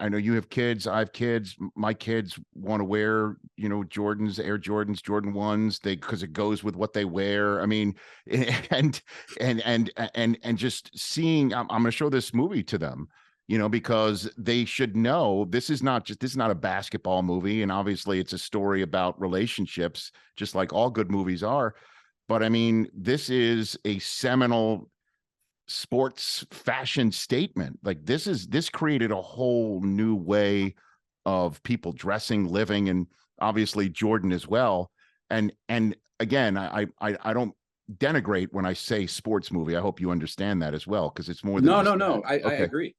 I know you have kids. I have kids. My kids want to wear, Jordans, Air Jordans, Jordan 1s, because it goes with what they wear. I mean, and and just seeing, I'm going to show this movie to them, because they should know this is not a basketball movie. And obviously it's a story about relationships, just like all good movies are. But I mean, this is a seminal sports fashion statement. Like this created a whole new way of people dressing, living, and obviously Jordan as well. And again, I don't denigrate when I say sports movie. I hope you understand that as well, because it's more than no. I agree.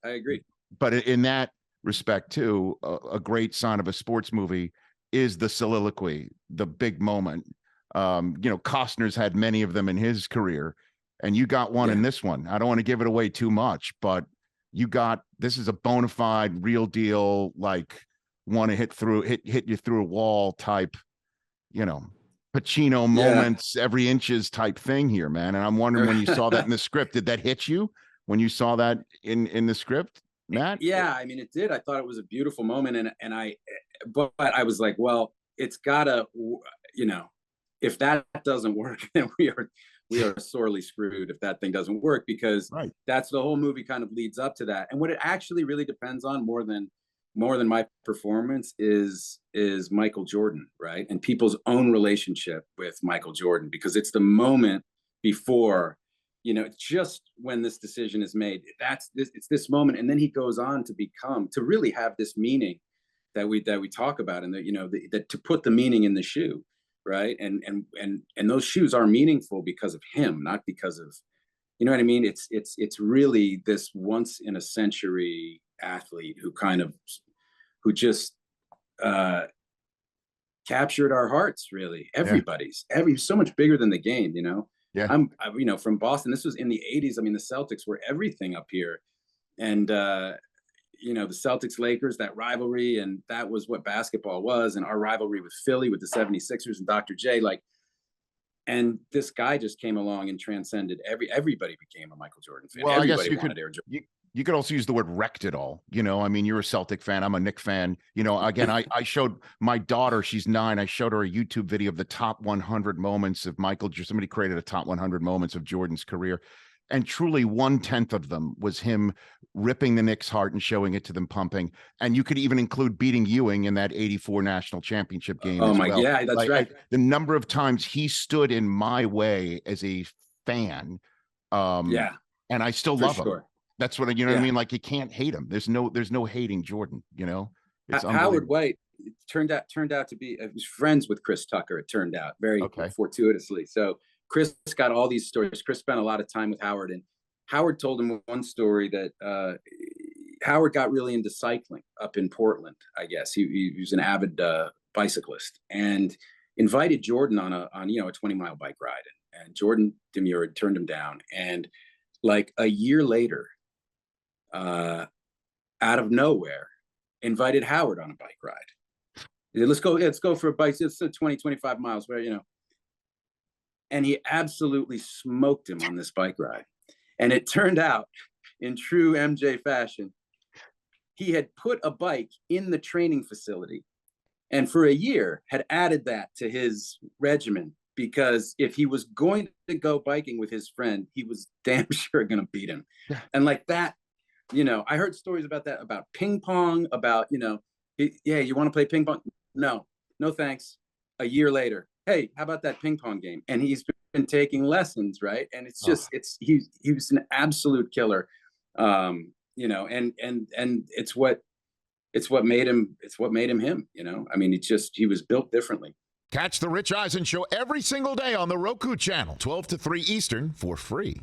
But in that respect too, a great sign of a sports movie is the soliloquy, the big moment. Costner's had many of them in his career, and you got one in this one. I don't want to give it away too much, but this is a bona fide, real deal, like want to hit you through a wall type, Pacino moments, every inches type thing here, man. And I'm wondering, when you saw that in the script, did that hit you when you saw that in the script, Matt? Yeah, I mean, it did. I thought it was a beautiful moment, but I was like, well, it's gotta, if that doesn't work, then we are sorely screwed if that thing doesn't work, because that's the whole movie kind of leads up to that. And what it actually really depends on more than my performance is Michael Jordan, right? And people's own relationship with Michael Jordan, because it's the moment before, just when this decision is made, it's this moment. And then he goes on to really have this meaning that we talk about, and that to put the meaning in the shoe. Right. And those shoes are meaningful because of him, not because of, you know what I mean? It's really this once in a century athlete who just captured our hearts, really. Everybody's so much bigger than the game, Yeah. I'm from Boston. This was in the 80s. I mean, the Celtics were everything up here. And the Celtics Lakers, that rivalry, and that was what basketball was. And our rivalry with Philly, with the 76ers and Dr. J, and this guy just came along and transcended everybody became a Michael Jordan fan. Well, everybody I guess wanted Air Jordan. You could also use the word wrecked it all. I mean, you're a Celtic fan. I'm a Knick fan. Again, I showed my daughter, she's 9. I showed her a YouTube video of the top 100 moments of somebody created a top 100 moments of Jordan's career. And truly 1/10 of them was him ripping the Knicks' heart and showing it to them pumping. And you could even include beating Ewing in that 84 national championship game. Oh my, well. Yeah, that's right. The number of times he stood in my way as a fan. And I still love him. That's what, what I mean? Like, you can't hate him. There's no hating Jordan, It's Howard White turned out to be was friends with Chris Tucker, it turned out, very fortuitously. So Chris got all these stories. Chris spent a lot of time with Howard, and Howard told him one story that Howard got really into cycling up in Portland. I guess he was an avid bicyclist, and invited Jordan on a 20-mile bike ride, and Jordan demurred, turned him down, and like a year later, out of nowhere, invited Howard on a bike ride. Let's go for a bike. It's 20, 25 miles, where and he absolutely smoked him on this bike ride. And it turned out, in true MJ fashion, he had put a bike in the training facility, and for a year had added that to his regimen, because if he was going to go biking with his friend, he was damn sure going to beat him. Yeah. And like that, I heard stories about that, about ping pong, about, you want to play ping pong? No, thanks. A year later, hey, how about that ping pong game? And he's been taking lessons, right? And it's just, he was an absolute killer, and it's what made him him, I mean, he was built differently. Catch the Rich Eisen Show every single day on the Roku channel, 12 to 3 Eastern, for free.